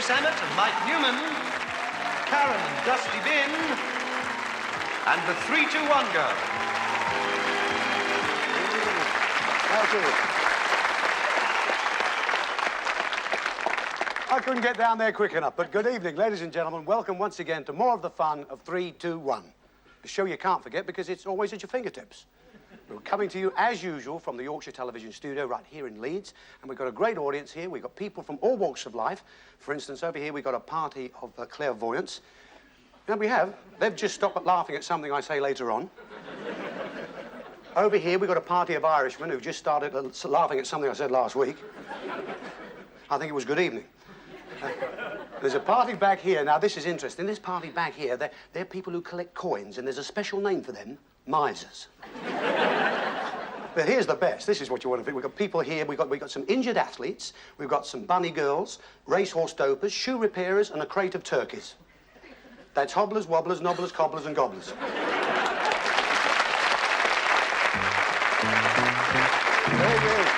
Chris Emmett and Mike Newman, Karen and Dusty Bin, and the 3-2-1 girl. I couldn't get down there quick enough, but good evening, ladies and gentlemen. Welcome once again to more of the fun of 3-2-1. A show you can't forget because it's always at your fingertips. We're coming to you, as usual, from the Yorkshire Television Studio right here in Leeds. And we've got a great audience here. We've got people from all walks of life. For instance, over here we've got a party of clairvoyants. And they've just stopped laughing at something I say later on. Over here we've got a party of Irishmen who've just started laughing at something I said last week. I think it was good evening. There's a party back here. Now, this is interesting. This party back here, they're people who collect coins, and there's a special name for them, misers. But here's the best. This is what you want to think. We've got people here. We've got some injured athletes. We've got some bunny girls, racehorse dopers, shoe repairers, and a crate of turkeys. That's hobblers, wobblers, nobblers, cobblers, and gobblers. Very good.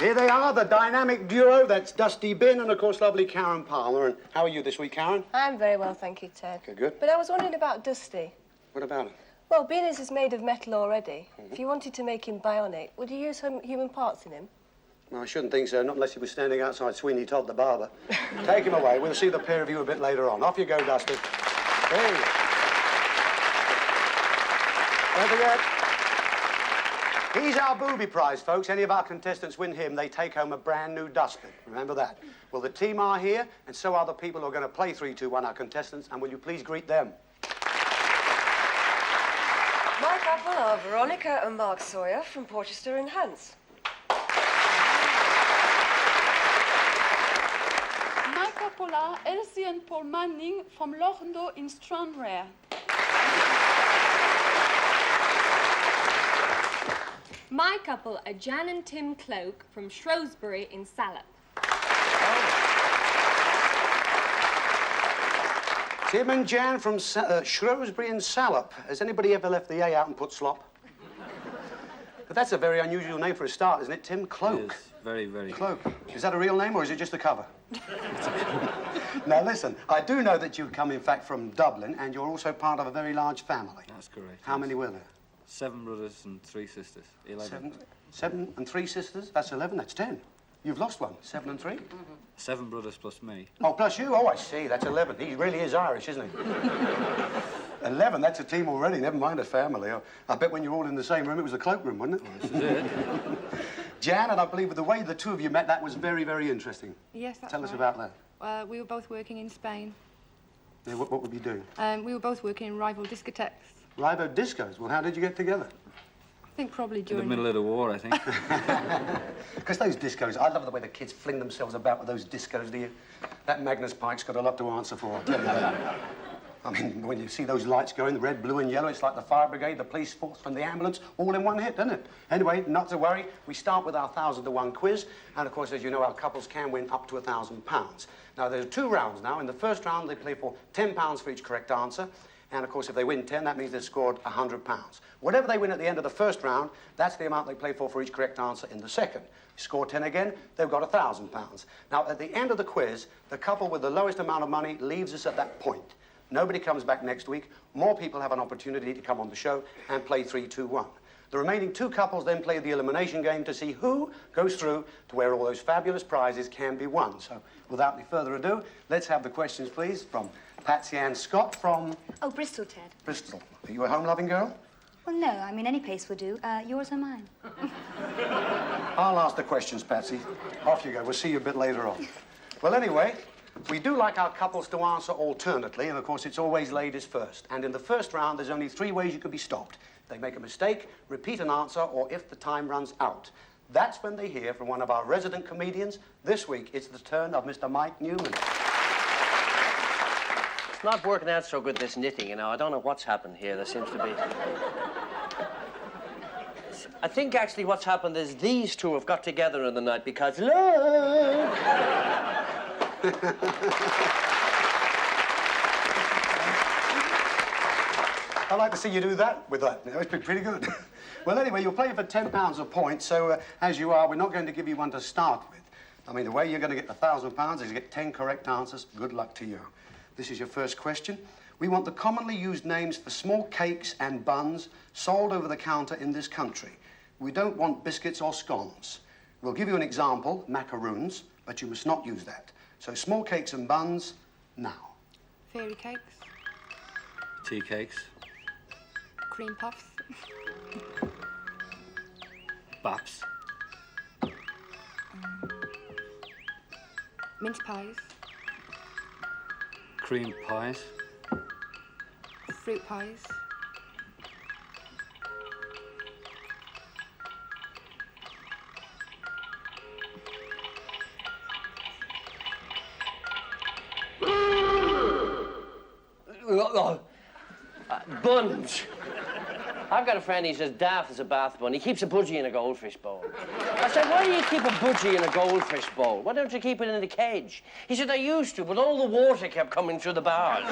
Here they are, the dynamic duo. That's Dusty Bin and, of course, lovely Karen Palmer. And how are you this week, Karen? I'm very well, thank you, Ted. Okay, good. But I was wondering about Dusty. What about him? Well, being as he's made of metal already, if you wanted to make him bionic, would you use some human parts in him? No, I shouldn't think so, not unless he was standing outside Sweeney Todd the barber. Take him away. We'll see the pair of you a bit later on. Off you go, Dusty. Hey. Don't forget. He's our booby prize, folks. Any of our contestants win him, they take home a brand new dustbin. Remember that. Well, the team are here, and so are the people who are going to play 3-2-1, our contestants, and will you please greet them? My couple are Veronica and Mark Sawyer from Porchester in Hants. My couple are Elsie and Paul Manning from Lorndo in Stranraer. My couple are Jan and Tim Cloak from Shrewsbury in Salop. Tim and Jan from Shrewsbury and Salop. Has anybody ever left the A out and put slop? But that's a very unusual name for a start, isn't it, Tim? Cloak. It is. Very, very. Cloak. Is that a real name or is it just a cover? Now, listen, I do know that you come, in fact, from Dublin, and you're also part of a very large family. That's correct. How many were there? 7 brothers and 3 sisters. 11. Seven and 3 sisters? That's 11, that's 10. You've lost one. 7 and 3? 7 brothers plus me. Oh, plus you? Oh, I see. That's 11. He really is Irish, isn't he? 11, that's a team already, never mind a family. Oh, I bet when you're all in the same room, it was the cloakroom, wasn't it? This is it. Jan, and I believe with the way the two of you met, that was very, very interesting. Yes, that's Tell us right. about that. We were both working in Spain. Yeah, what were you doing? We were both working in rival discotheques. Rival discos. Well, how did you get together? I think probably In the during... middle of the war, I think. Because those discos, I love the way the kids fling themselves about with those discos, do you? That Magnus Pike's got a lot to answer for, I'll tell you that. I mean, when you see those lights going, the red, blue and yellow, it's like the fire brigade, the police force and the ambulance, all in one hit, doesn't it? Anyway, not to worry, we start with our 1,000-to-1 quiz, and of course, as you know, our couples can win up to £1,000. Now, there's 2 rounds now. In the first round, they play for £10 for each correct answer. And, of course, if they win 10, that means they've scored £100. Whatever they win at the end of the first round, that's the amount they play for each correct answer in the second. Score 10 again, they've got £1,000. Now, at the end of the quiz, the couple with the lowest amount of money leaves us at that point. Nobody comes back next week. More people have an opportunity to come on the show and play 3-2-1. The remaining 2 couples then play the elimination game to see who goes through to where all those fabulous prizes can be won. So, without any further ado, let's have the questions, please, from Patsy Ann Scott from... Oh, Bristol, Ted. Bristol. Are you a home-loving girl? Well, no, I mean, any place will do. Yours or mine? I'll ask the questions, Patsy. Off you go. We'll see you a bit later on. Well, anyway, we do like our couples to answer alternately, and, of course, it's always ladies first. And in the first round, there's only 3 ways you could be stopped. They make a mistake, repeat an answer, or if the time runs out. That's when they hear from one of our resident comedians. This week, it's the turn of Mr. Mike Newman. It's not working out so good, this knitting, you know. I don't know what's happened here. There seems to be... I think, actually, what's happened is these 2 have got together in the night because love... I'd like to see you do that with that. It's been pretty good. Well, anyway, you're playing for £10 a point, so as you are, we're not going to give you one to start with. I mean, the way you're going to get the £1,000 is you get 10 correct answers. Good luck to you. This is your first question. We want the commonly used names for small cakes and buns sold over the counter in this country. We don't want biscuits or scones. We'll give you an example, macaroons, but you must not use that. So small cakes and buns, now. Fairy cakes, Tea cakes. cream puffs, Baps. mince pies, Cream pies. fruit pies, Buns. I've got a friend, he's as daft as a bath bun. He keeps a budgie in a goldfish bowl. I said, why do you keep a budgie in a goldfish bowl? Why don't you keep it in a cage? He said, I used to, but all the water kept coming through the bars.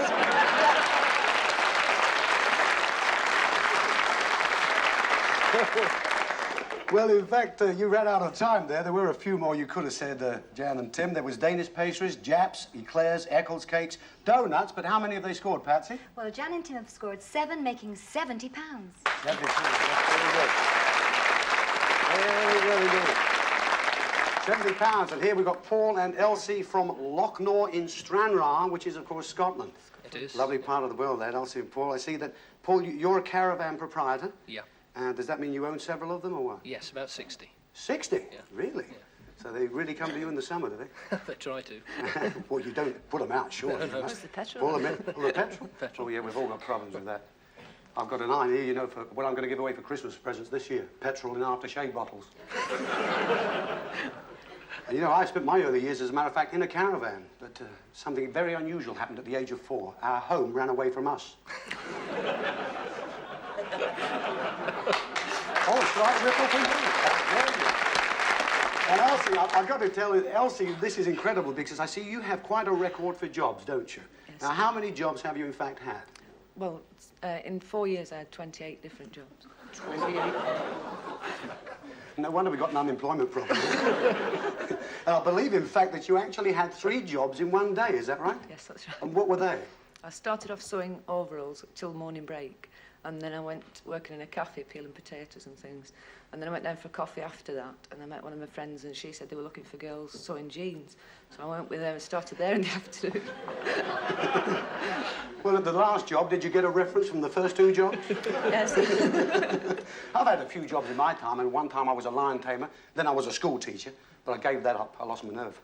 Well, in fact, you ran out of time there. There were a few more you could have said, Jan and Tim. There was Danish pastries, Japs, eclairs, Eccles cakes, donuts, but how many have they scored, Patsy? Well, Jan and Tim have scored 7, making £70. That's very good. Very good. £70, and here we've got Paul and Elsie from Lochnaw in Stranraer, which is, of course, Scotland. It is. Lovely part of the world, that, Elsie and Paul. I see that, Paul, you're a caravan proprietor. Yeah. Does that mean you own several of them, or what? Yes, about 60. 60? Yeah. Really? Yeah. So they really come to you in the summer, do they? They try to. Well, you don't put them out, surely. No. You must. The petrol. Full of petrol? Petrol. Oh, yeah, we've all got problems with that. I've got an idea, you know, for what I'm going to give away for Christmas presents this year. Petrol in aftershave bottles. And, you know, I spent my early years, as a matter of fact, in a caravan. But something very unusual happened at the age of 4. Our home ran away from us. Oh, it's right, Ripple for you. And Elsie, I've got to tell you, Elsie, this is incredible because I see you have quite a record for jobs, don't you? Yes. Now, how many jobs have you in fact had? Well, in 4 years, I had 28 different jobs. 28. No wonder we got an unemployment problem. And I believe, in fact, that you actually had 3 jobs in one day, is that right? Yes, that's right. And what were they? I started off sewing overalls till morning break, and then I went working in a cafe peeling potatoes and things. And then I went down for coffee after that, and I met one of my friends, and she said they were looking for girls sewing jeans. So I went with her and started there in the afternoon. Well, at the last job, did you get a reference from the first 2 jobs? Yes. I've had a few jobs in my time, and one time I was a lion tamer, then I was a school teacher, but I gave that up. I lost my nerve.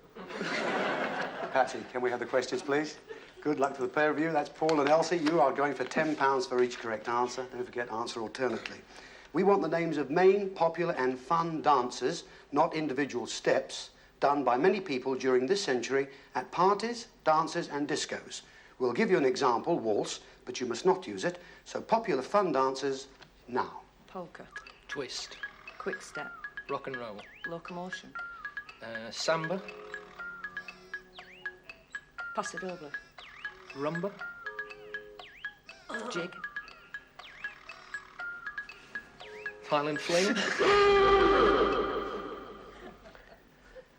Patsy, can we have the questions, please? Good luck to the pair of you. That's Paul and Elsie. You are going for £10 for each correct answer. Don't forget, answer alternately. We want the names of main, popular and fun dances, not individual steps, done by many people during this century at parties, dances and discos. We'll give you an example, waltz, but you must not use it. So popular fun dances, now. Polka, Twist. quick step, Rock and roll. locomotion, Samba. paso doble, Rumba. jig, Highland fling.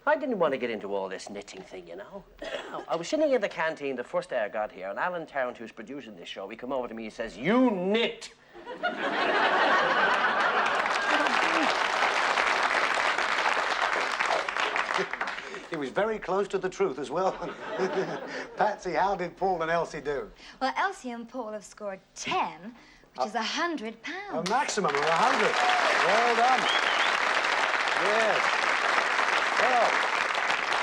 I didn't want to get into all this knitting thing, you know. No, I was sitting in the canteen the first day I got here, and Alan Tarrant, who's producing this show, he come over to me and says, "You knit." It was very close to the truth as well. Patsy, how did Paul and Elsie do? Well, Elsie and Paul have scored 10, which is £100. A maximum of 100. Well done. Yes. Well,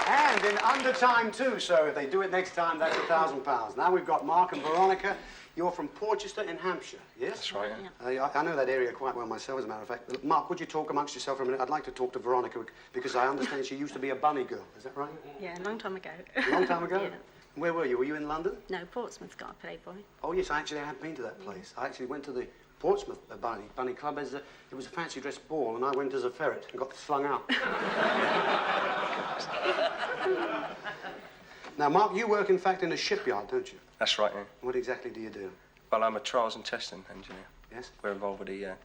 and in under time too, so if they do it next time, that's £1,000. Now we've got Mark and Veronica. You're from Porchester in Hampshire, yes? That's right, yeah. I know that area quite well myself, as a matter of fact. Mark, would you talk amongst yourself for a minute? I'd like to talk to Veronica because I understand she used to be a bunny girl. Is that right? Yeah, a long time ago. A long time ago? Yeah. Where were you? Were you in London? No, Portsmouth got a Playboy. Oh, yes, I had been to that place. I actually went to the Portsmouth Bunny Club. It was a fancy dress ball, and I went as a ferret and got slung out. Now, Mark, you work, in fact, in a shipyard, don't you? That's right, yeah. What exactly do you do? Well, I'm a trials and testing engineer. Yes? We're involved with the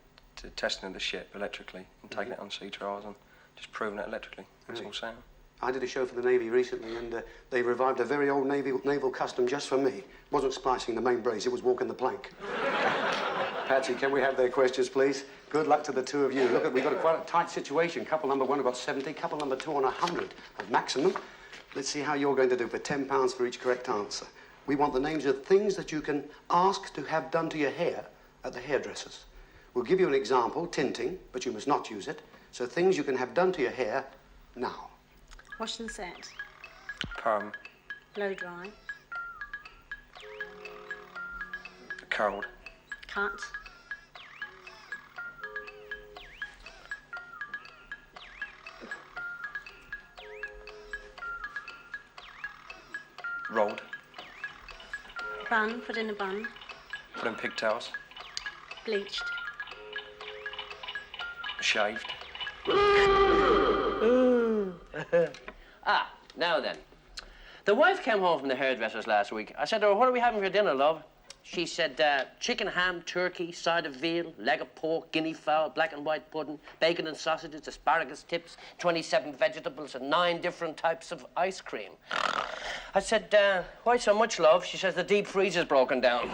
testing of the ship electrically and taking it on sea trials and just proving it electrically. It's Really? all sound. I did a show for the Navy recently, and they revived a very old naval custom just for me. It wasn't splicing the main brace, it was walking the plank. Patsy, can we have their questions, please? Good luck to the two of you. Look, we've got quite a tight situation. Couple number one have got 70, couple number two on 100 of maximum. Let's see how you're going to do for £10 for each correct answer. We want the names of things that you can ask to have done to your hair at the hairdresser's. We'll give you an example, tinting, but you must not use it. So things you can have done to your hair now. Wash and set. Perm. Blow dry. Curled. Cut. Rolled. Bun. Put in a bun. Put in pigtails. Bleached. Shaved. Now then. The wife came home from the hairdresser's last week. I said to her, what are we having for dinner, love? She said, chicken, ham, turkey, side of veal, leg of pork, guinea fowl, black and white pudding, bacon and sausages, asparagus tips, 27 vegetables, and 9 different types of ice cream. I said, why so much, love? She says, the deep freezer's broken down.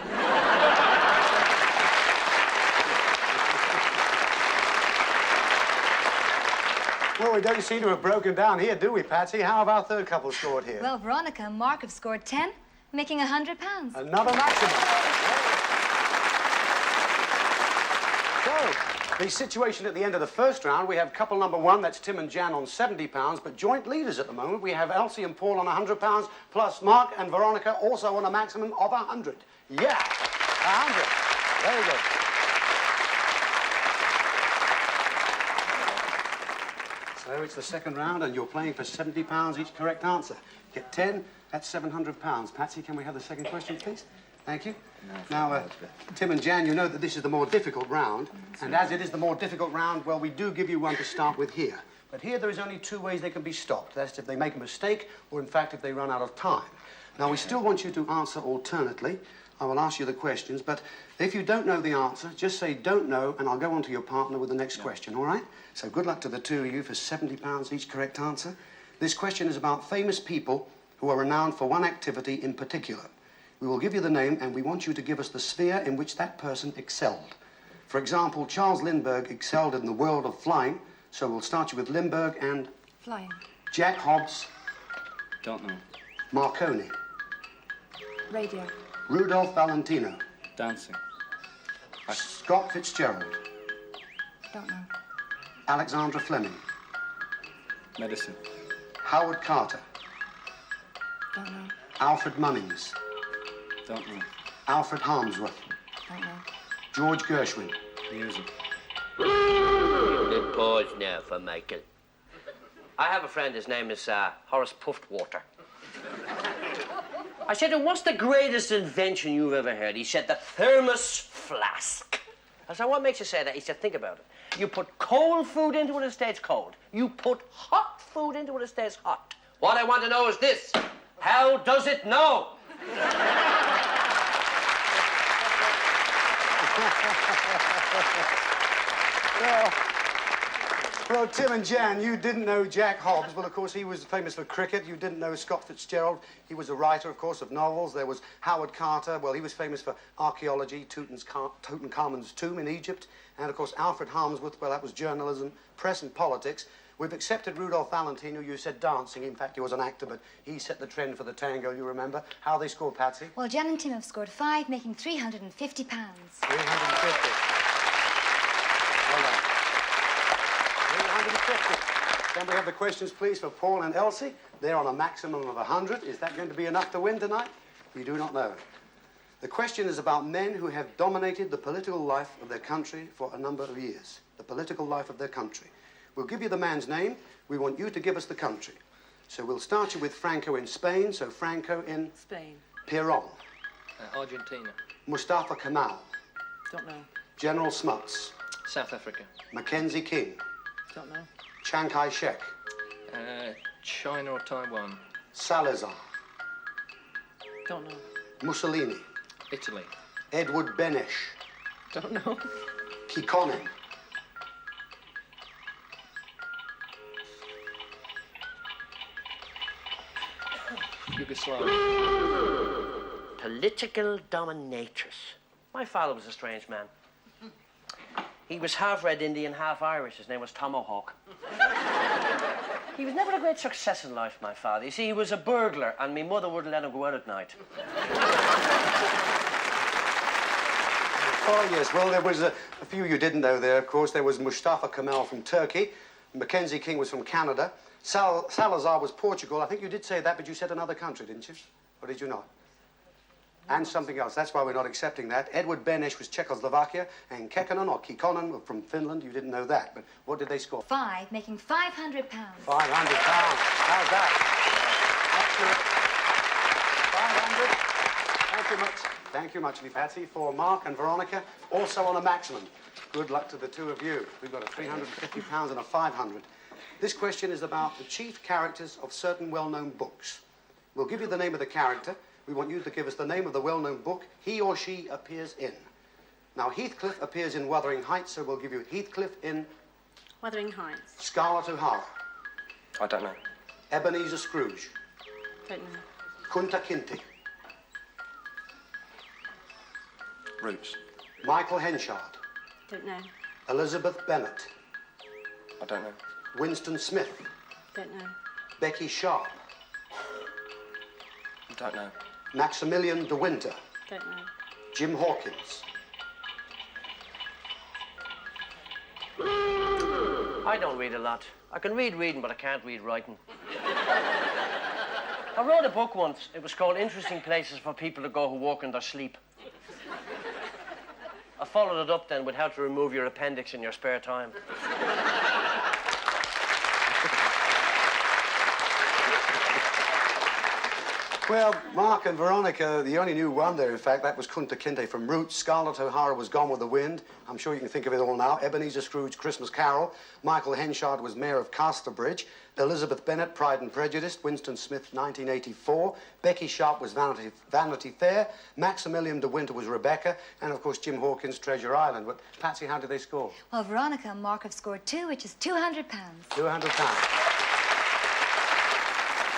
Well, we don't seem to have broken down here, do we, Patsy? How have our third couple scored here? Well, Veronica and Mark have scored 10, making £100. Another maximum. So, the situation at the end of the first round, we have couple number one, that's Tim and Jan on £70, but joint leaders at the moment. We have Elsie and Paul on £100, plus Mark and Veronica also on a maximum of 100. Yeah, 100. Very good. So it's the second round, and you're playing for £70 each correct answer. Get 10, that's £700. Patsy, can we have the second question, please? Thank you. Now, Tim and Jan, you know that this is the more difficult round, and as it is the more difficult round, well, we do give you one to start with here. But here there is only 2 ways they can be stopped. That's if they make a mistake, or in fact, if they run out of time. Now, we still want you to answer alternately. I will ask you the questions, but if you don't know the answer, just say don't know, and I'll go on to your partner with the next question, all right? So good luck to the two of you for £70 each correct answer. This question is about famous people who are renowned for one activity in particular. We will give you the name, and we want you to give us the sphere in which that person excelled. For example, Charles Lindbergh excelled in the world of flying, so we'll start you with Lindbergh and... Flying. Jack Hobbs. Don't know. Marconi. Radio. Rudolph Valentino. Dancing. Scott Fitzgerald. Don't know. Alexandra Fleming. Medicine. Howard Carter. Don't know. Alfred Munnings. Don't know. Alfred Harmsworth. Don't know. George Gershwin. Music. Good pause now for Michael. I have a friend, his name is Horace Puftwater. I said to him, what's the greatest invention you've ever heard? He said, the thermos flask. I said, what makes you say that? He said, think about it. You put cold food into it, it stays cold. You put hot food into it, it stays hot. What I want to know is this. How does it know? Well, Tim and Jan, you didn't know Jack Hobbs. Well, of course, he was famous for cricket. You didn't know Scott Fitzgerald. He was a writer, of course, of novels. There was Howard Carter. Well, he was famous for archaeology, Tutankhamun's tomb in Egypt. And, of course, Alfred Harmsworth, well, that was journalism, press and politics. We've accepted Rudolph Valentino. You said dancing. In fact, he was an actor, but he set the trend for the tango, you remember. How they scored, Patsy? Well, Jan and Tim have scored 5, making £350. 350. Well done. 350. Can we have the questions, please, for Paul and Elsie? They're on a maximum of 100. Is that going to be enough to win tonight? We do not know. The question is about men who have dominated the political life of their country for a number of years. The political life of their country. We'll give you the man's name. We want you to give us the country. So we'll start you with Franco in Spain. So Franco in... Spain. Peron. Argentina. Mustafa Kemal. Don't know. General Smuts. South Africa. Mackenzie King. Don't know. Chiang Kai-shek. China or Taiwan. Salazar. Don't know. Mussolini. Italy. Edward Benesch. Don't know. Kikkonen. Yugoslavia. Political dominatrix. My father was a strange man. He was half Red Indian, half Irish. His name was Tomahawk. He was never a great success in life, my father. You see, he was a burglar, and my mother wouldn't let him go out at night. Oh, yes. Well, there was a few you didn't know there, of course. There was Mustafa Kemal from Turkey. Mackenzie King was from Canada. Salazar was Portugal. I think you did say that, but you said another country, didn't you? Or did you not? And something else. That's why we're not accepting that. Edward Beneš was Czechoslovakia, and Kekkonen or Kikkonen from Finland. You didn't know that, but what did they score? 5, making £500. £500. How's that? Excellent. 500. Thank you much. Thank you much, Patsy. For Mark and Veronica, also on a maximum. Good luck to the two of you. We've got a £350 and a 500. This question is about the chief characters of certain well-known books. We'll give you the name of the character. We want you to give us the name of the well-known book he or she appears in. Now, Heathcliff appears in Wuthering Heights, so we'll give you Heathcliff in... Wuthering Heights. Scarlett O'Hara. I don't know. Ebenezer Scrooge. Don't know. Kunta Kinte. Roots. Michael Henchard. Don't know. Elizabeth Bennet. I don't know. Winston Smith. Don't know. Becky Sharp. I don't know. Maximilian de Winter. Don't know. Jim Hawkins. I don't read a lot. I can read reading, but I can't read writing. I wrote a book once. It was called Interesting Places for People to Go Who Walk in Their Sleep. I followed it up then with how to remove your appendix in your spare time. Well, Mark and Veronica, you only knew one there, in fact. That was Kunta Kinte from Roots. Scarlett O'Hara was Gone with the Wind. I'm sure you can think of it all now. Ebenezer Scrooge, Christmas Carol. Michael Henchard was Mayor of Casterbridge. Elizabeth Bennet, Pride and Prejudice. Winston Smith, 1984. Becky Sharp was Vanity Fair. Maximilian de Winter was Rebecca. And, of course, Jim Hawkins, Treasure Island. But, Patsy, how did they score? Well, Veronica and Mark have scored 2, which is £200. £200.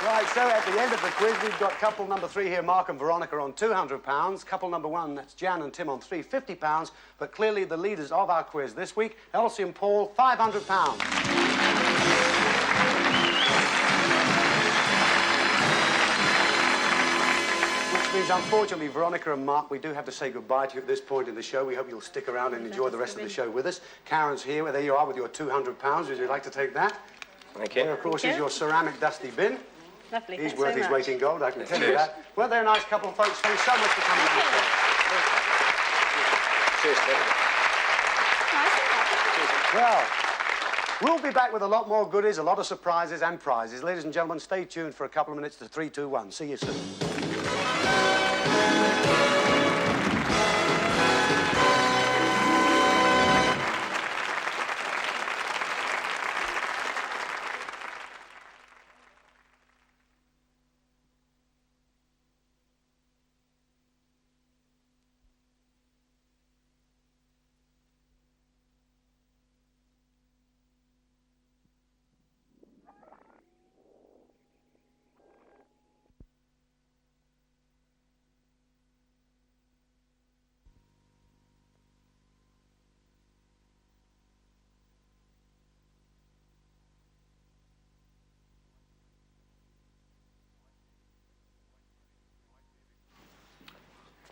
Right, so at the end of the quiz, we've got couple number 3 here, Mark and Veronica, on £200. Couple number 1, that's Jan and Tim, on £350. But clearly the leaders of our quiz this week, Elsie and Paul, £500. Which means, unfortunately, Veronica and Mark, we do have to say goodbye to you at this point in the show. We hope you'll stick around and enjoy the rest of the show with us. Karen's here. Well, there you are with your £200. Would you like to take that? Thank you. There, of course, is your ceramic dusty bin. Lovely. He's Thanks worth so his much. weight in gold, I can tell you Cheers. that. Well, they're a nice couple of folks. Thanks so much for coming on the show. Cheers, Well, we'll be back with a lot more goodies, a lot of surprises and prizes. Ladies and gentlemen, stay tuned for a couple of minutes to 3, 2, 1. See you soon.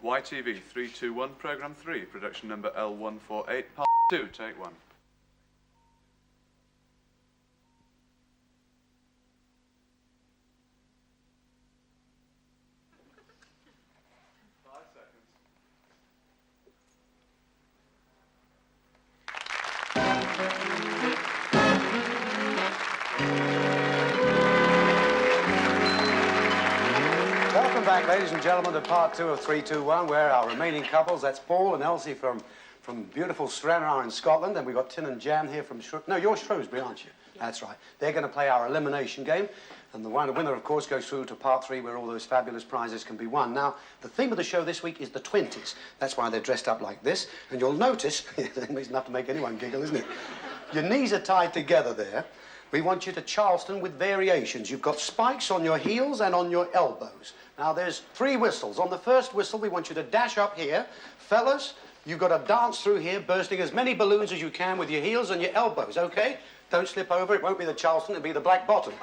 YTV 321, Programme 3, production number L148, part 2, take 1. Welcome back, ladies and gentlemen, to part 2 of 321, where our remaining couples, that's Paul and Elsie from beautiful Stranraer in Scotland, and we've got Tin and Jan here from No, you're Shrewsbury, aren't you? That's right. They're going to play our elimination game, and the winner, of course, goes through to part 3, where all those fabulous prizes can be won. Now, the theme of the show this week is the Twenties. That's why they're dressed up like this, and you'll notice, it's enough to make anyone giggle, isn't it? Your knees are tied together there. we want you to Charleston with variations. You've got spikes on your heels and on your elbows. Now, there's 3 whistles. On the first whistle, we want you to dash up here. Fellas, you've got to dance through here, bursting as many balloons as you can with your heels and your elbows, okay? Don't slip over. It won't be the Charleston, it'll be the black bottom.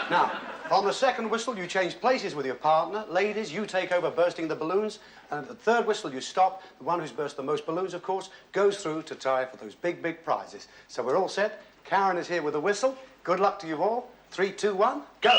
Now, on the second whistle, you change places with your partner. Ladies, you take over bursting the balloons. And at the third whistle, you stop. The one who's burst the most balloons, of course, goes through to tie for those big, big prizes. So we're all set. Karen is here with a whistle. Good luck to you all. 3, 2, 1, go.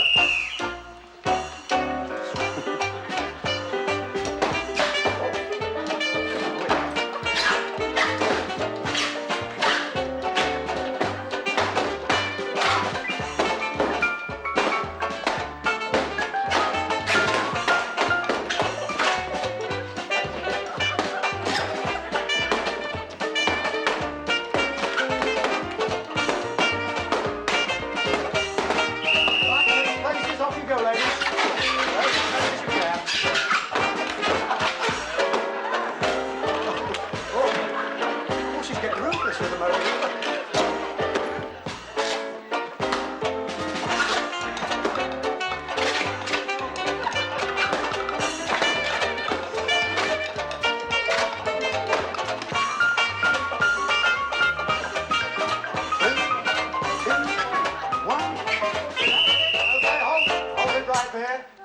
Places, off you go, ladies. Oh, she's getting ruthless with them over here.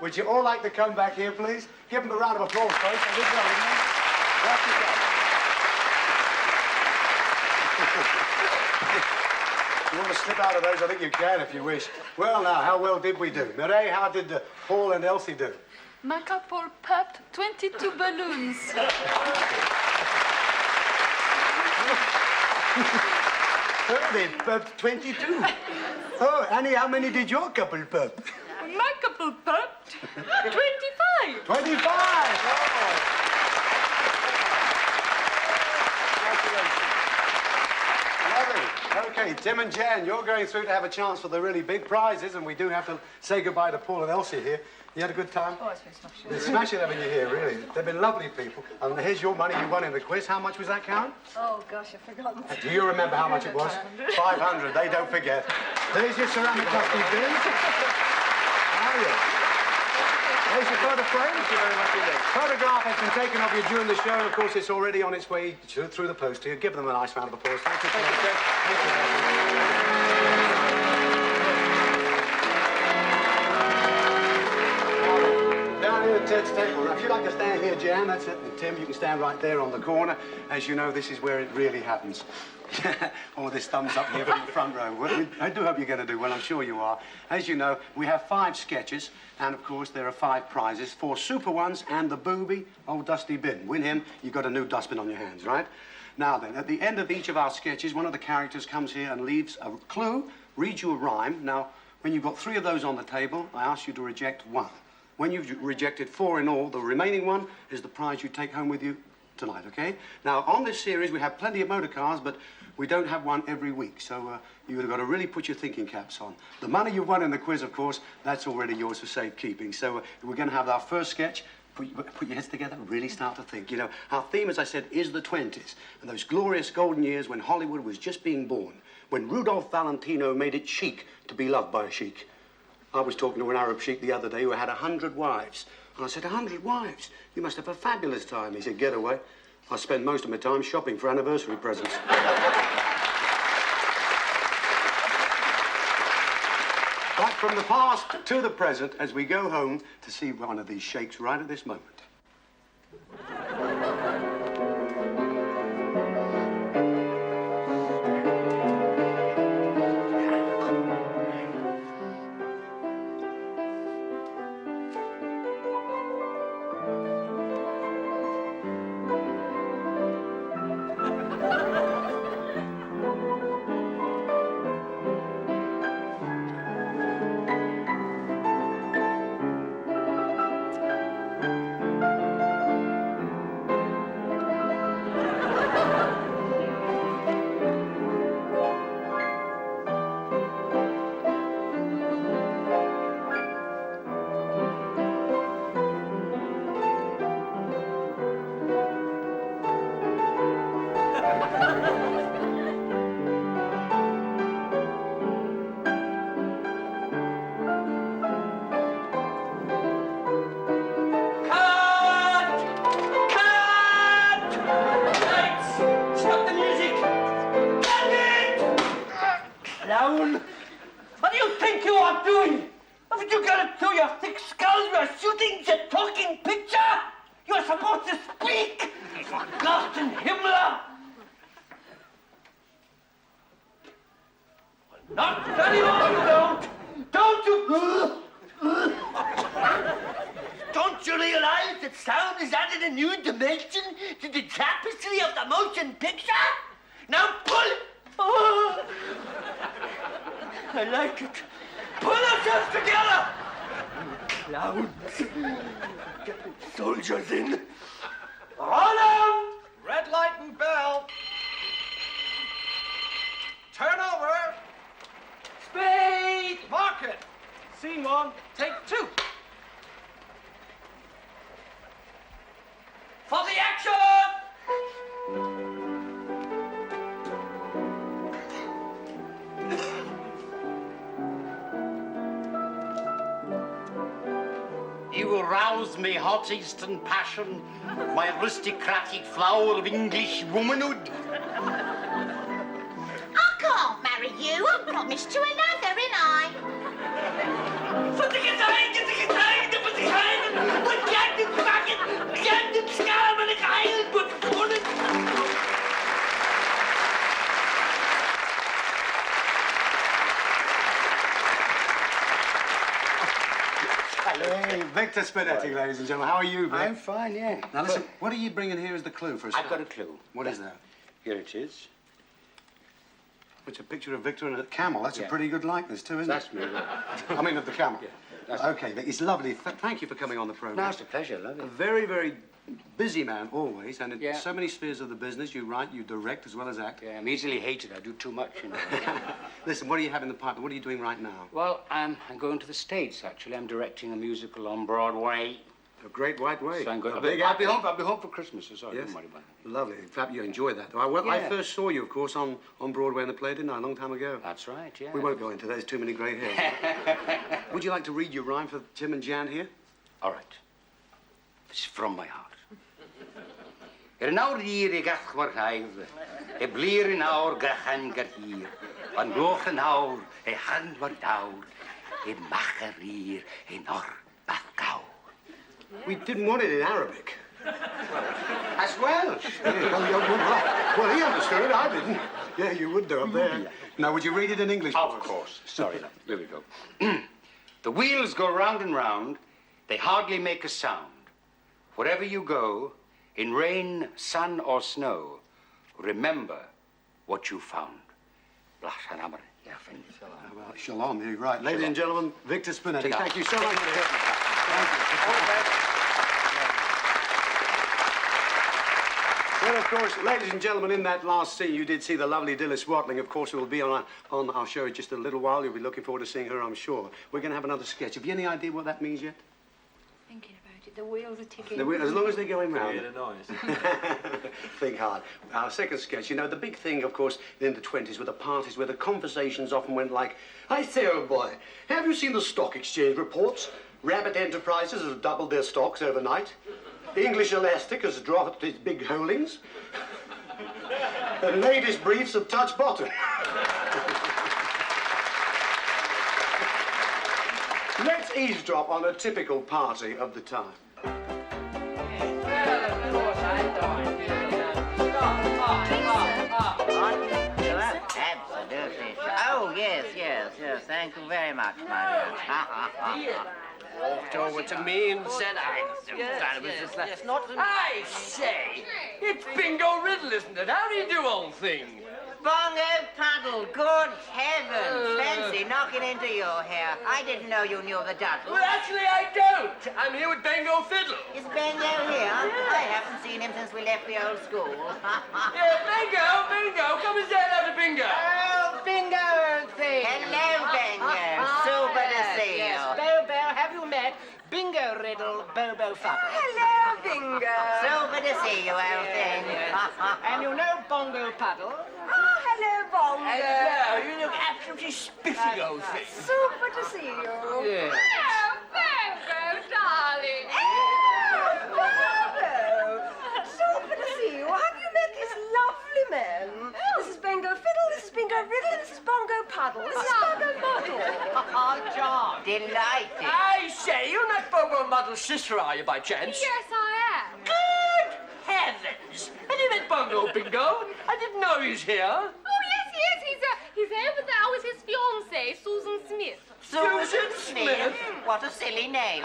Would you all like to come back here, please? Give them a round of applause, folks. I did well, didn't I? Off you go. You want to slip out of those? I think you can if you wish. Well, now, how well did we do? Mireille, how did Paul and Elsie do? My couple popped 22 balloons. They popped 22. Oh, Annie, how many did your couple pop? My couple popped 25. 25! Oh. Lovely. Okay, Tim and Jan, you're going through to have a chance for the really big prizes, and we do have to say goodbye to Paul and Elsie here. You had a good time? Oh, it's been smashing. It's smashing having you here, really. They've been lovely people. And here's your money you won in the quiz. How much was that, Karen? Oh, gosh, I've forgotten. Do you remember how much it was? 500. They don't forget. There's your ceramic dusty bin. How are you? There's your photo frame. Thank you very much indeed. Photograph has been taken of you during the show, and of course it's already on its way through the post to you. Give them a nice round of applause. Thank you. Thank you. Down here at Ted's table. Now, if you'd like to stand here, Jan, that's it. And Tim, you can stand right there on the corner. As you know, this is where it really happens. All this thumbs up here from the front row. I do hope you're going to do well, I'm sure you are. As you know, we have 5 sketches, and of course there are 5 prizes, 4 super ones and the booby, old dusty bin. Win him, you've got a new dustbin on your hands, right? Now then, at the end of each of our sketches, one of the characters comes here and leaves a clue, reads you a rhyme. Now, when you've got 3 of those on the table, I ask you to reject 1. When you've rejected 4 in all, the remaining one is the prize you take home with you tonight, okay? Now, on this series, we have plenty of motor cars, but we don't have one every week, so you've got to really put your thinking caps on. The money you've won in the quiz, of course, that's already yours for safekeeping. So we're going to have our first sketch. Put your heads together, really start to think. You know, our theme, as I said, is the 20s, and those glorious golden years when Hollywood was just being born, when Rudolph Valentino made it chic to be loved by a sheik. I was talking to an Arab sheik the other day who had 100 wives. And I said, 100 wives? You must have a fabulous time. He said, get away. I spend most of my time shopping for anniversary presents. But from the past to the present, as we go home to see one of these sheiks right at this moment. think you are doing? Haven't you got it through your thick skull? You are shooting the talking picture? You are supposed to speak! Garten Himmler! Not anymore, you don't! Don't you... Don't you realize that sound is added a new dimension to the tapestry of the motion picture? Now pull it! Oh. I like it. Pull yourself together! Clowns. Get the soldiers in. Hold on! Red light and bell. Turn over. Speed! Mark it. Scene 1, take 2. For the action! You arouse me hot Eastern passion, my aristocratic flower of English womanhood. I can't marry you. I'm promised to another, ain't I? Put the gezeig, get the gezeig, put the gezeig, put Jack in the bucket, Jack in the sky, but the geil, put the bullet. Hey, Victor Spinetti, ladies and gentlemen. How are you, Vic? I'm fine, yeah. Now, listen, what are you bringing here as the clue for us? I've got a clue. What is that? Here it is. It's a picture of Victor and a camel. That's a Yeah. pretty good likeness, too, isn't That's it? me. I mean, of the camel. Yeah, that's Okay, Vic, it's lovely. Thank you for coming on the program. No, it's a pleasure, lovely. A very, very busy man, always, and in Yeah. so many spheres of the business. You write, you direct, as well as act. Yeah, I'm easily hated. I do too much, you know. Listen, what do you have in the pipeline? What are you doing right now? Well, I'm going to the States, actually. I'm directing a musical on Broadway. A Great White Way. So I'm going. A big I'll be actor. home. I'll be home for Christmas. So sorry, Yes? don't worry about it. Lovely. In fact, you enjoyed that. I Yeah. first saw you, of course, on Broadway in the play, didn't I, a long time ago? That's right. Yeah. We won't go into that. There's too many grey hairs. Would you like to read your rhyme for Tim and Jan here? All right. This is from my heart. Er nawr hier I gach war haif, e blir in awr gachan gar hier, an gloch yn awr, e han war dawr, e macher hier, e nor bach gaw. We didn't want it in Arabic. That's Welsh. Well, he understood it. I didn't. Yeah, you would do up there. Now, would you read it in English? Of course. Sorry, love. Here we go. The wheels go round and round. They hardly make a sound. Wherever you go, in rain, sun, or snow, remember what you found. Well, shalom, you're right. Ladies and gentlemen, Victor Spinetti. Thank you so much. Well, of course, ladies and gentlemen, in that last scene, you did see the lovely Dilys Watling, of course, who will be on our show in just a little while. You'll be looking forward to seeing her, I'm sure. We're going to have another sketch. Have you any idea what that means yet? Thinking about it. The wheels are ticking. As long as they're going round. Create a noise. Think hard. Our second sketch, you know, the big thing, of course, in the 20s were the parties where the conversations often went like, I say, old boy, have you seen the stock exchange reports? Rabbit Enterprises has doubled their stocks overnight. English Elastic has dropped its big holdings. And ladies' briefs have touched bottom. Let's eavesdrop on a typical party of the time. Absolutely. Oh, yes. Thank you very much, my dear. Walked over to me and said, Yes, not to me. I say, it's Bingo Riddle, isn't it? How do you do, old thing? Bongo Puddle, good heavens. Fancy knocking into your hair. I didn't know you knew the Duddle. Well, actually, I don't. I'm here with Bingo Fiddle. Is Bingo here? I haven't seen him since we left the old school. Yeah, Bingo, come and say hello to Bingo. Oh, Bingo, old thing. Hello, Bingo. Super to see you. Yes, Bobo, have you met Bingo Riddle, Bobo Fuddle? Hello, Bingo. Super to see you, old thing. And you know Bongo Puddle? Oh, hello, Bongo. Hello, you look absolutely spiffy, old thing. Super to see you. Yeah. Oh, Bongo, darling. Oh, Bongo. Super to see you. Have you met this lovely man? This is Bingo Fiddle, this is Bingo Riddle, this is Bongo Puddle, this is Bongo Muddle. delighted. I say, you're not Bobo Muddle's sister, are you, by chance? Yes, I am. Good heavens! Have you met Bongo Bingo? I didn't know he was here. Oh, yes, he is. He's over there with his fiancée, Susan Smith. Susan Smith? What a silly name.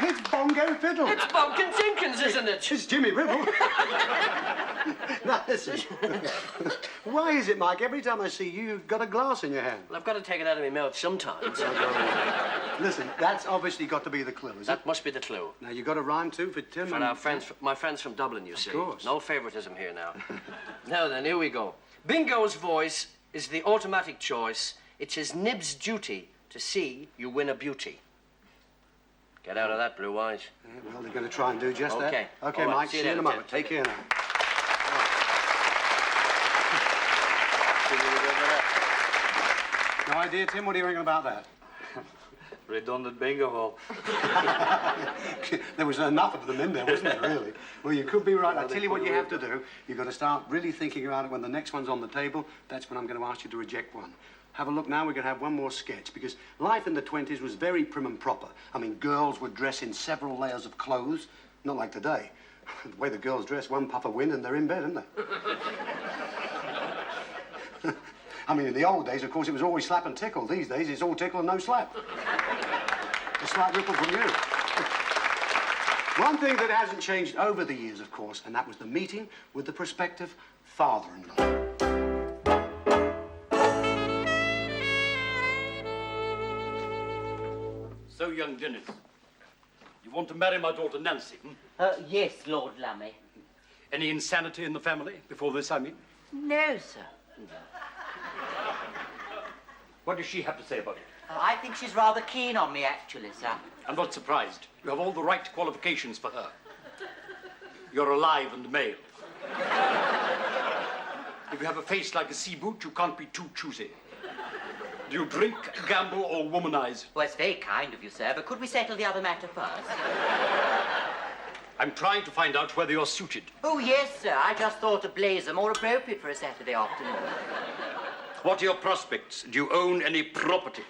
It's Bongo Fiddle. It's Bumpkin Jenkins, isn't it? It's Jimmy Ribble. Now, listen. Why is it, Mike, every time I see you, you've got a glass in your hand? Well, I've got to take it out of my mouth sometimes. Listen, that's obviously got to be the clue, is it? That must be the clue. Now, you got a rhyme, too, for Tim? For our friends, my friends from Dublin, you see. Of course. No favoritism here now. Now then, here we go. Bingo's voice is the automatic choice. It's his nib's duty to see you win a beauty. Get out of that, Blue Eyes. Yeah, well, they're going to try and do just that. Okay. Okay, All right, Mike, see you in a moment. Tim. Take care now. No idea, Tim? What do you reckon about that? Redundant bingo hall. There was enough of them in there, wasn't there, really? Well, you could be right. I'll tell you what you have to do. You've got to start really thinking about it when the next one's on the table. That's when I'm going to ask you to reject one. Have a look now. We're going to have one more sketch, because life in the 20s was very prim and proper. I mean, girls would dress in several layers of clothes. Not like today. The way the girls dress, one puff of wind and they're in bed, aren't they? I mean, in the old days, of course, it was always slap and tickle. These days, it's all tickle and no slap. A slight ripple from you. One thing that hasn't changed over the years, of course, and that was the meeting with the prospective father-in-law. So, young Dennis, you want to marry my daughter Nancy? Yes, Lord Lummy. Any insanity in the family before this, I mean? No, sir. What does she have to say about it? I think she's rather keen on me, actually, sir. I'm not surprised. You have all the right qualifications for her. You're alive and male. If you have a face like a sea boot, you can't be too choosy. Do you drink, gamble, or womanize? Well, it's very kind of you, sir, but could we settle the other matter first? I'm trying to find out whether you're suited. Oh, yes, sir. I just thought a blazer more appropriate for a Saturday afternoon. What are your prospects? Do you own any property?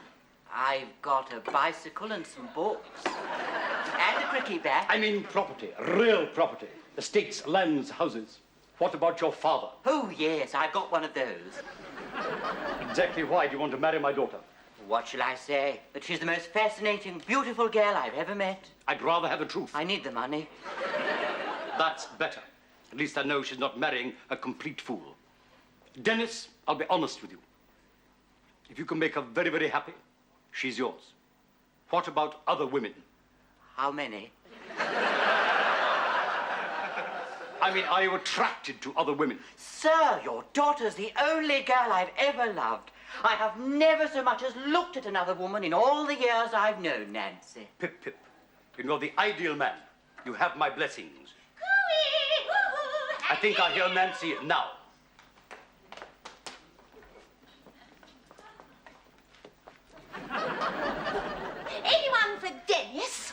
I've got a bicycle and some books. And a cricket bat. I mean property, real property. Estates, lands, houses. What about your father? Oh, yes, I've got one of those. Exactly why do you want to marry my daughter? What shall I say? That she's the most fascinating, beautiful girl I've ever met. I'd rather have the truth. I need the money. That's better. At least I know she's not marrying a complete fool. Dennis, I'll be honest with you. If you can make her very, very happy, she's yours. What about other women? How many? I mean, are you attracted to other women? Sir, your daughter's the only girl I've ever loved. I have never so much as looked at another woman in all the years I've known Nancy. Pip, Pip. You're the ideal man. You have my blessings. I think I hear Nancy now. Anyone for Dennis?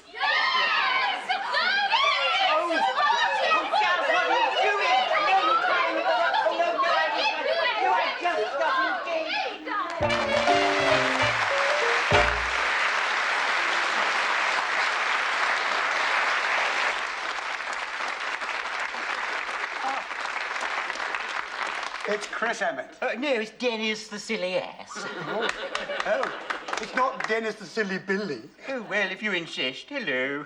It's Chris Emmett. No, it's Dennis the silly ass. Oh, it's not Dennis the silly Billy. Oh, well, if you insist. Hello.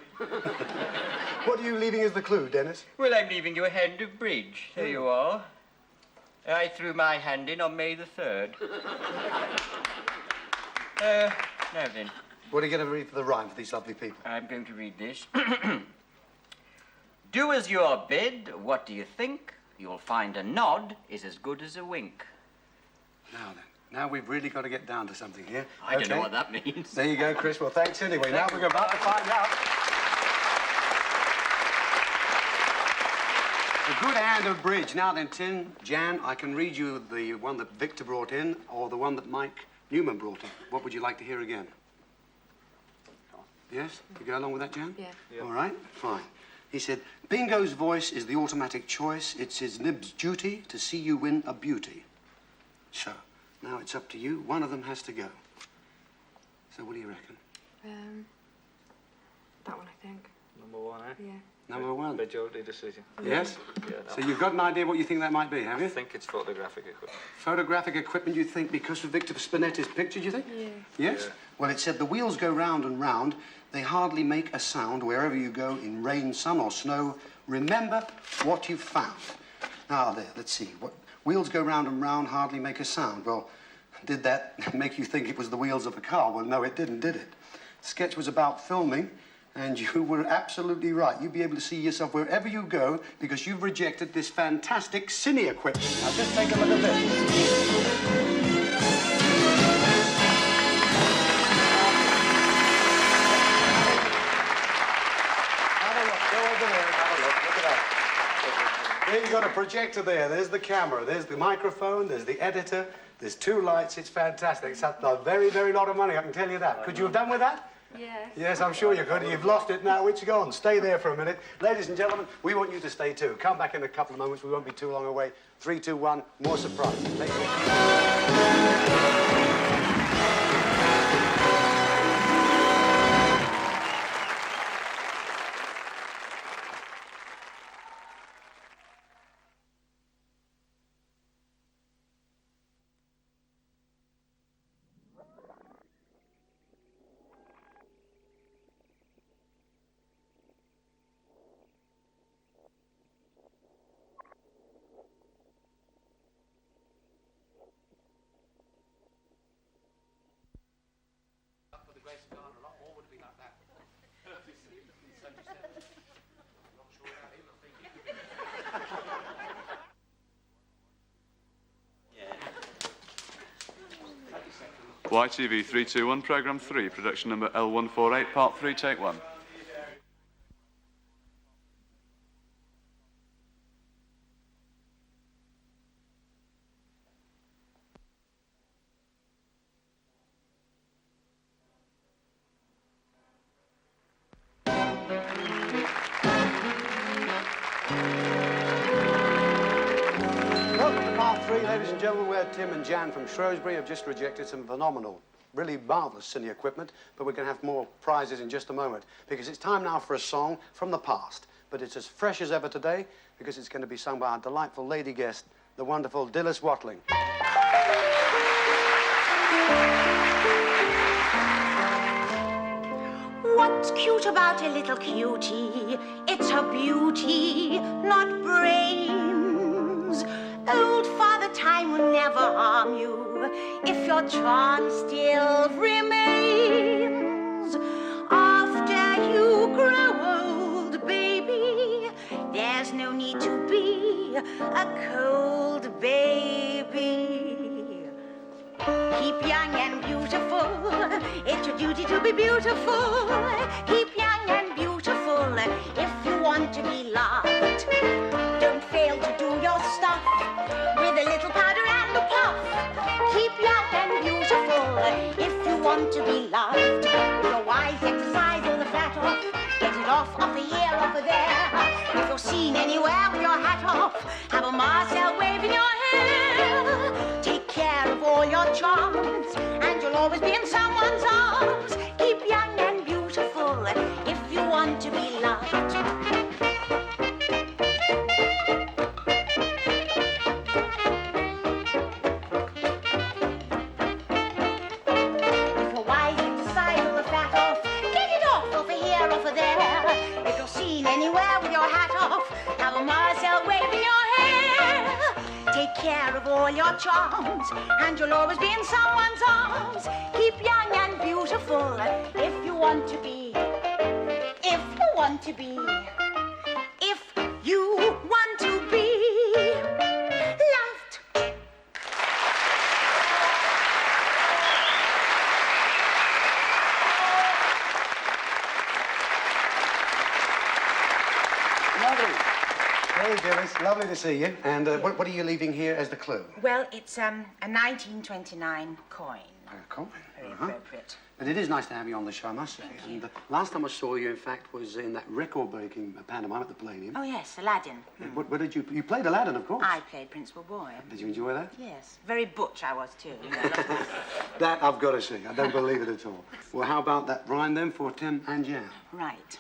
What are you leaving as the clue, Dennis? Well, I'm leaving you a hand of bridge. There you are. I threw my hand in on May the 3rd. Now then. What are you going to read for the rhyme for these lovely people? I'm going to read this. Do as you're bid, what do you think? You'll find a nod is as good as a wink. Now then. Now we've really got to get down to something here. I don't know what that means. There you go, Chris. Well, thanks anyway. Now we're about to find out. A good hand of bridge. Now then, Tin, Jan, I can read you the one that Victor brought in or the one that Mike Newman brought in. What would you like to hear again? Yes? You go along with that, Jan? Yeah. All right, fine. He said, Bingo's voice is the automatic choice. It's his nib's duty to see you win a beauty. So, now it's up to you. One of them has to go. So what do you reckon? That one, I think. Number one, eh? Yeah. Number one. Majority decision. Yes? Yeah, So you've got an idea what you think that might be, have you? I think it's photographic equipment. Photographic equipment, you think, because of Victor Spinetti's picture, do you think? Yeah. Yes? Yeah. Well, it said the wheels go round and round. They hardly make a sound wherever you go in rain, sun, or snow. Remember what you've found. Now, there, let's see. What, wheels go round and round, hardly make a sound. Well, did that make you think it was the wheels of a car? Well, no, it didn't, did it? The sketch was about filming, and you were absolutely right. You'd be able to see yourself wherever you go because you've rejected this fantastic cine equipment. Now, just take a look at this. There you've got a projector there. There's the camera. There's the microphone. There's the editor. There's 2 lights. It's fantastic. It's a very, very lot of money, I can tell you that. Could you have done with that? Yes. Yes, I'm sure you could. You've lost it now. It's gone. Stay there for a minute. Ladies and gentlemen, we want you to stay too. Come back in a couple of moments. We won't be too long away. 3, 2, 1. More surprises. Thank you. YTV 321, Programme 3, production number L148, Part 3, Take 1. Welcome to Part 3, ladies and gentlemen, where Tim and Jan from Shrewsbury have just rejected some phenomenal, really marvellous cine equipment, but we're going to have more prizes in just a moment, because it's time now for a song from the past, but it's as fresh as ever today, because it's going to be sung by our delightful lady guest, the wonderful Dilys Watling. What's cute about a little cutie? It's her beauty, not brains. Old Father Time will never harm you if your charm still remains. After you grow old, baby, there's no need to be a cold baby. Keep young and beautiful, it's your duty to be beautiful. Keep young and beautiful if you want to be loved. Don't fail to do your stuff with a little powder and a puff. Keep young and beautiful if you want to be loved. If you're wise, exercise all the fat off. Get it off here, off there. If you're seen anywhere with your hat off, have a Marcel waving your hair. Take care of all your charms, and you'll always be in someone's arms. Keep young and beautiful if you want to be loved. If you're wise, exercise all the fat off. Get it off here, off there. If you're seen anywhere with your hat off, have a Marcel waving your hair. Take care of all your charms, and you'll always be in someone's arms. Keep young and beautiful if you want to be. If you want to be. If you want to be loved. Lovely. Hey, Dilys, lovely to see you. And what are you leaving here as the clue? Well, it's a 1929 coin. Colin. Very appropriate. But it is nice to have you on the show, I must say. And the last time I saw you, in fact, was in that record-breaking pantomime at the Palladium. Oh, yes, Aladdin. What did you... You played Aladdin, of course. I played Principal Boy. Did you enjoy that? Yes. Very butch I was, too. You know. That I've got to see. I don't believe it at all. Well, how about that rhyme, then, for Tim and Jan? Right.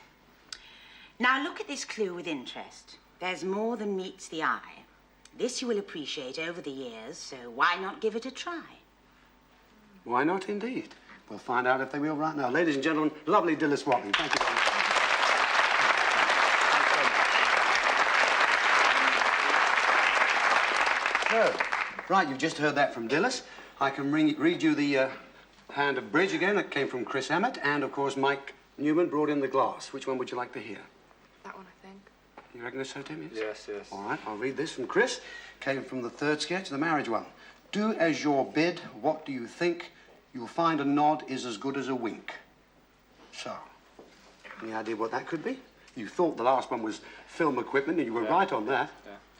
Now, look at this clue with interest. There's more than meets the eye. This you will appreciate over the years, so why not give it a try? Why not, indeed? We'll find out if they will right now. Ladies and gentlemen, lovely Dilys Watling. Thank you very much. So, right, you've just heard that from Dilys. I can read you the hand of bridge again. That came from Chris Emmett. And, of course, Mike Newman brought in the glass. Which one would you like to hear? That one, I think. You reckon so, Tim? Yes, yes. All right, I'll read this from Chris. Came from the third sketch, the marriage one. Do as you're bid, what do you think? You'll find a nod is as good as a wink. So, any idea what that could be? You thought the last one was film equipment, and you were right on that.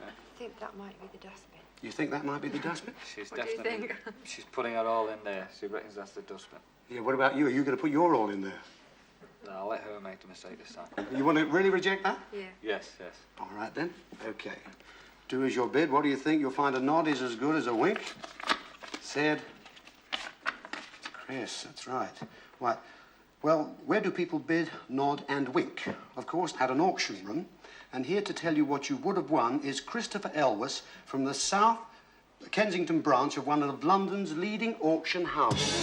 I think that might be the dustbin. You think that might be the dustbin? She's What do you definitely... think? She's putting it all in there. She reckons that's the dustbin. Yeah, what about you? Are you going to put your all in there? No, I'll let her make the mistake this time. You want to really reject that? Yeah. Yes, yes. All right, then. Okay. Do as you're bid. What do you think? You'll find a nod is as good as a wink. Said Chris, that's right. What? Well, where do people bid, nod, and wink? Of course, at an auction room. And here to tell you what you would have won is Christopher Elwes from the South Kensington branch of one of London's leading auction houses.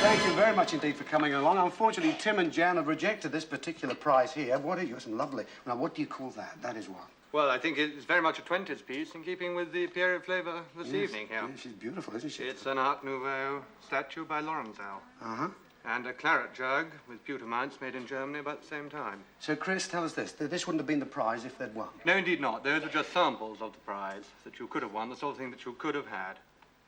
Thank you very much indeed for coming along. Unfortunately, Tim and Jan have rejected this particular prize here. What are you? Some lovely. Now, what do you call that? That is what? Well, I think it's very much a 20s piece in keeping with the period flavour this evening here. Yes, she's beautiful, isn't she? It's an Art Nouveau statue by Lorenzau. Uh-huh. And a claret jug with pewter mounts made in Germany about the same time. So, Chris, tell us this. This wouldn't have been the prize if they'd won. No, indeed not. Those are just samples of the prize that you could have won, the sort of thing that you could have had.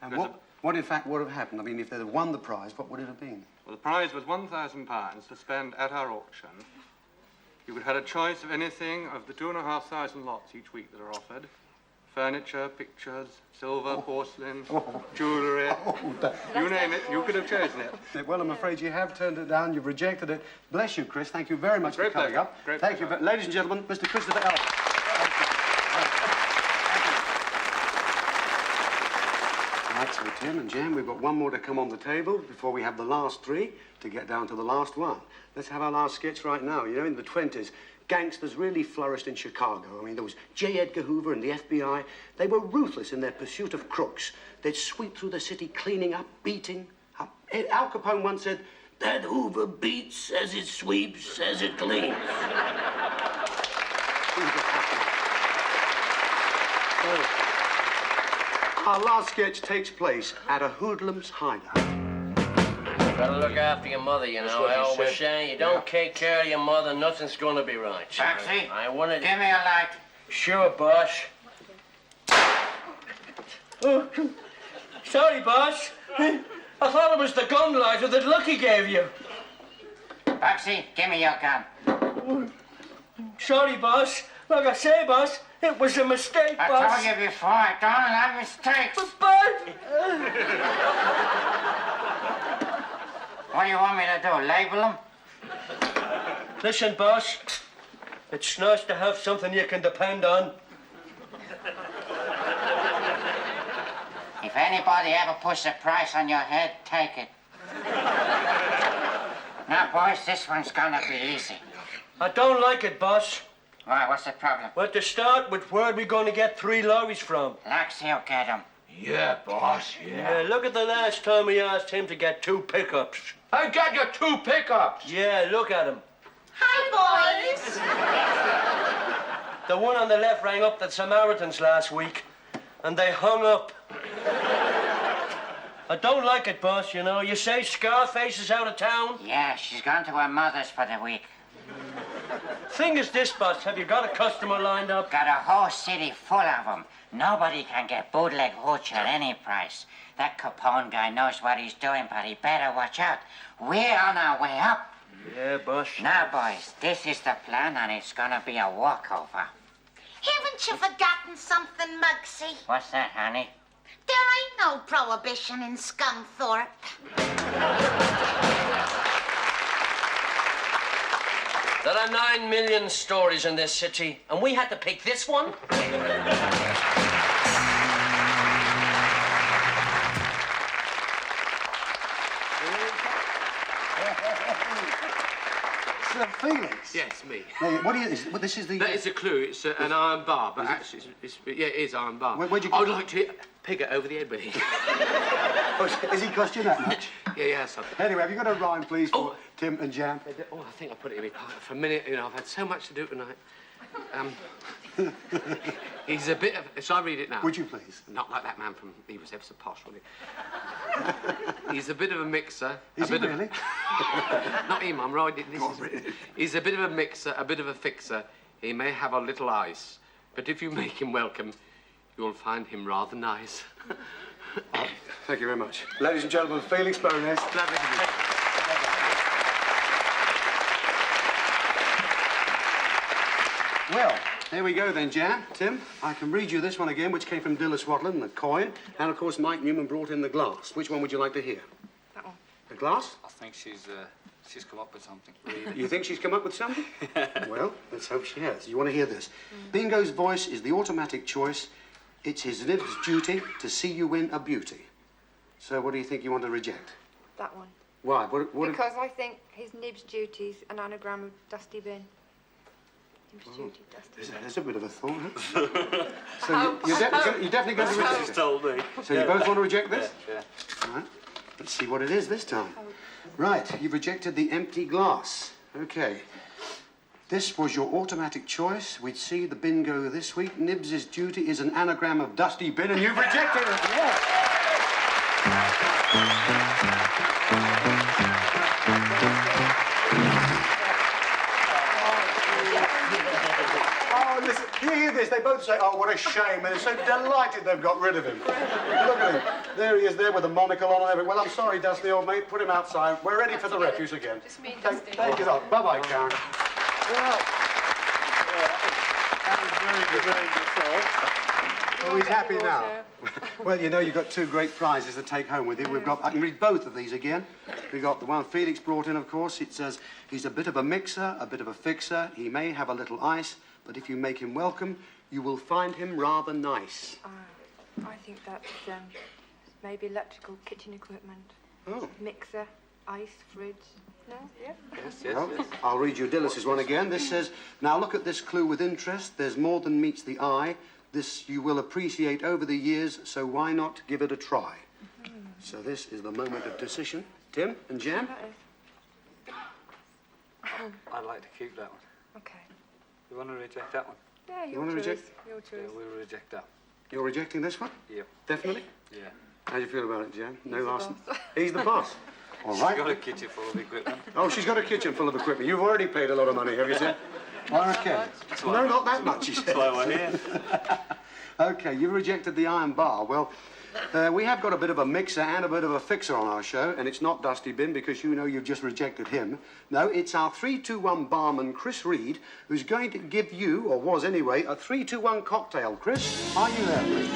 And what in fact would have happened? I mean, if they'd have won the prize, what would it have been? Well, the prize was £1,000 to spend at our auction. You would have had a choice of anything of the 2,500 lots each week that are offered. Furniture, pictures, silver, porcelain, jewellery. You name it, you could have chosen it. Well, I'm afraid you have turned it down. You've rejected it. Bless you, Chris. Thank you very much for coming pleasure. up. Great Thank pleasure. you. Ladies and gentlemen, Mr. Christopher Elwes. Right, so Tim and Jan, we've got one more to come on the table before we have the last three to get down to the last one. Let's have our last sketch right now. You know, in the 20s, gangsters really flourished in Chicago. I mean, there was J. Edgar Hoover and the FBI. They were ruthless in their pursuit of crooks. They'd sweep through the city cleaning up, beating up. Al Capone once said, "That Hoover beats as it sweeps, as it cleans." Our last sketch takes place at a hoodlum's hideout. Gotta look after your mother, you know. I always say, you don't take care of your mother, nothing's gonna be right. Taxi? I wanted... Give me a light. Sure, boss. Oh, sorry, boss. I thought it was the gun lighter that Lucky gave you. Taxi, give me your gun. Sorry, boss. Like I say, boss, it was a mistake, boss. I told you before, I don't have mistakes. What do you want me to do, label them? Listen, boss, it's nice to have something you can depend on. If anybody ever puts a price on your head, take it. Now, boys, this one's gonna be easy. I don't like it, boss. Why, what's the problem? Well, to start with, where are we going to get 3 lorries from? Laxey'll get them. Yeah, boss, yeah. Look at the last time we asked him to get 2 pickups. I got you 2 pickups. Yeah, look at him. Hi, boys. The one on the left rang up the Samaritans last week, and they hung up. I don't like it, boss, you know. You say Scarface is out of town? Yeah, she's gone to her mother's for the week. Thing is this, boss. Have you got a customer lined up? Got a whole city full of them. Nobody can get bootleg hooch at any price. That Capone guy knows what he's doing, but he better watch out. We're on our way up. Yeah, boss. Now, boys, this is the plan, and it's gonna be a walkover. Here you forgotten something, Mugsy? What's that, honey? There ain't no prohibition in Scunthorpe. There are 9 million stories in this city, and we had to pick this one? Felix? Yes, me. Now, what do you... this is the... That is a clue. It's an iron bar, but actually, yeah, it is iron bar. Where'd you... I'd like to hit Pigger over the head with it. Has he cost you that much? Yeah, he has something. Anyway, have you got a rhyme, please, for Tim and Jan? Oh, I think I put it in my pocket for a minute. You know, I've had so much to do tonight. He's a bit of... Shall I read it now? Would you, please? Not like that man from... He was ever so posh, wasn't he? He's a bit of a mixer. Is he really? Not him, I'm riding this. He's a bit of a mixer, a bit of a fixer. He may have a little ice, but if you make him welcome, you'll find him rather nice. Thank you very much. Ladies and gentlemen, Felix Bowness. Lovely to meet you. Well, there we go then, Jan. Tim, I can read you this one again, which came from Dillis Watland, the coin. And, of course, Mike Newman brought in the glass. Which one would you like to hear? That one. The glass? I think she's come up with something. Really. You think she's come up with something? Well, let's hope she has. You want to hear this? Bingo's voice is the automatic choice. It's his nib's duty to see you win a beauty. So what do you think you want to reject? That one. Why? Because I think his nib's duty's an anagram of dusty bin. Nib's duty, dusty bin. There's a bit of a thought, huh? So you're definitely going to reject it? Told me. So you both want to reject this? Yeah. All right. Let's see what it is this time. Right, you've rejected the empty glass. Okay. This was your automatic choice. We'd see the bingo this week. Nibs' duty is an anagram of dusty bin, and you've rejected it. Yes. Oh, listen, do you hear this? They both say, oh, what a shame, and they're so delighted they've got rid of him. Look at him. There he is there with a monocle on and everything. Well, I'm sorry, Dusty, old mate. Put him outside. We're ready for the refuse again. Just me and Dusty. Take it off. Bye-bye, Karen. Well, that was very good. Oh, he's happy now. Well, you know, you've got 2 great prizes to take home with you. We've got, I can read both of these again. We've got the one Felix brought in, of course. It says, he's a bit of a mixer, a bit of a fixer. He may have a little ice, but if you make him welcome, you will find him rather nice. I think that's maybe electrical kitchen equipment. Oh. Mixer, ice, fridge. No? Yeah? Well, I'll read you Dillis's one again. This says, now look at this clue with interest. There's more than meets the eye. This you will appreciate over the years, so why not give it a try? So this is the moment of decision. Tim and Jan? I'd like to keep that one. Okay. You want to reject that one? Yeah, You want to reject? Your choice. Yeah, we'll reject that. You're rejecting this one? Yeah. Definitely? Yeah. How do you feel about it, Jan? No He's the last. boss. He's the boss. All right. She's got a kitchen full of equipment. Oh, she's got a kitchen full of equipment. You've already paid a lot of money, have you, Tim? Okay. No, not that much, he said. That's why we're here. Okay, you've rejected the iron bar. Well, we have got a bit of a mixer and a bit of a fixer on our show, and it's not Dusty Bin because you know you've just rejected him. No, it's our 3-2-1 barman, Chris Reed, who's going to give you, or was anyway, a 3-2-1 cocktail. Chris, are you there, please?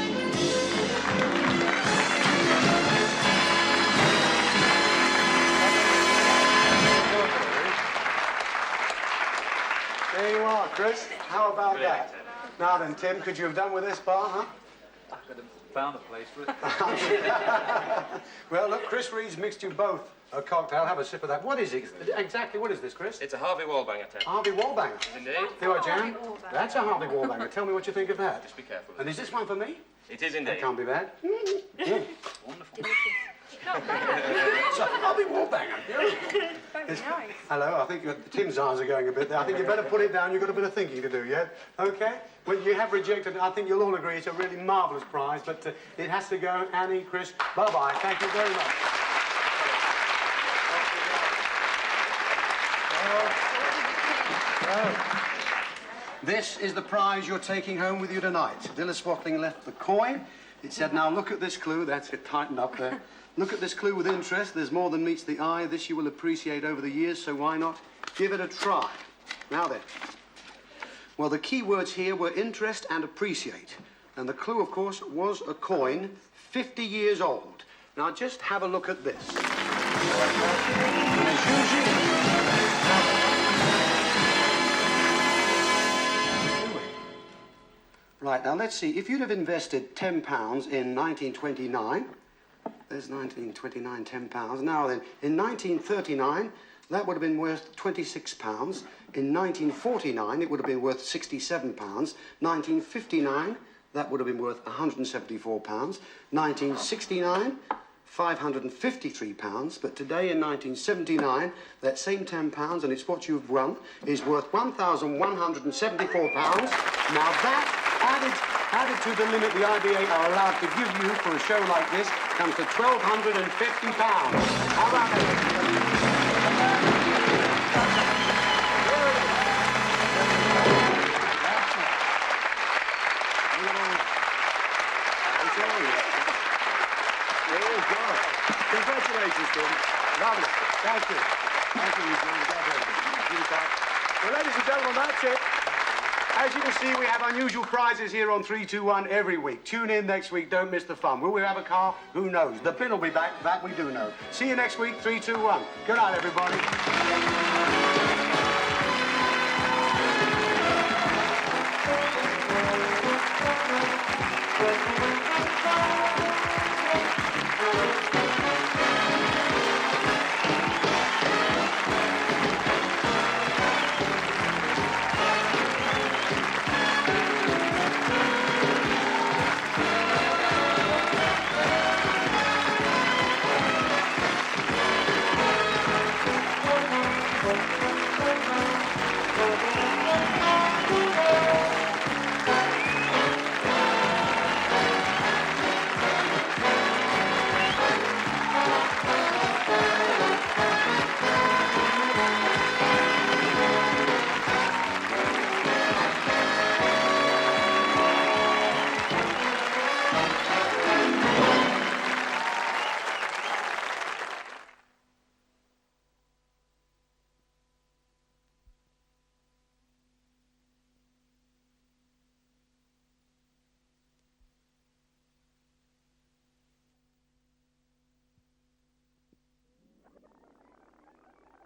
There you are, Chris. How about that? Now then, Tim, could you have done with this bar, huh? I could have found a place for it. Well, look, Chris Reed's mixed you both a cocktail. Have a sip of that. What is it? Exactly, what is this, Chris? It's a Harvey Wallbanger, Ted. Harvey Wallbanger. Indeed. There you are, Jan. That's a Harvey Wallbanger. Tell me what you think of that. Just be careful. And is this one for me? It is indeed. That can't be bad. Wonderful. It's a Harvey Wallbanger. Very nice. Hello, I think Tim's eyes are going a bit there. I think you better put it down. You've got a bit of thinking to do, yeah? Okay? Well, you have rejected it. I think you'll all agree it's a really marvellous prize, but it has to go. Annie, Chris, bye-bye. Thank you very much. This is the prize you're taking home with you tonight. Dillis Watling left the coin. It said, now look at this clue. That's it, tightened up there. Look at this clue with interest. There's more than meets the eye. This you will appreciate over the years, so why not give it a try? Now then, Well, the key words here were interest and appreciate. And the clue, of course, was a coin 50 years old. Now, just have a look at this. And as usual... Right, now let's see. If you'd have invested £10 in 1929, there's 1929, £10. Now then, in 1939, that would have been worth £26. In 1949, it would have been worth £67. 1959, that would have been worth £174. 1969, £553. But today, in 1979, that same £10, and it's what you've won, is worth £1,174. Now that, added to the limit the IBA are allowed to give you for a show like this, comes to £1,250. How about that? Congratulations, Tim. Lovely. Thank you. Thank you, Well, ladies and gentlemen, that's it. As you can see, we have unusual prizes here on 321 every week. Tune in next week. Don't miss the fun. Will we have a car? Who knows? The bin will be back. That we do know. See you next week, 321. Good night, everybody.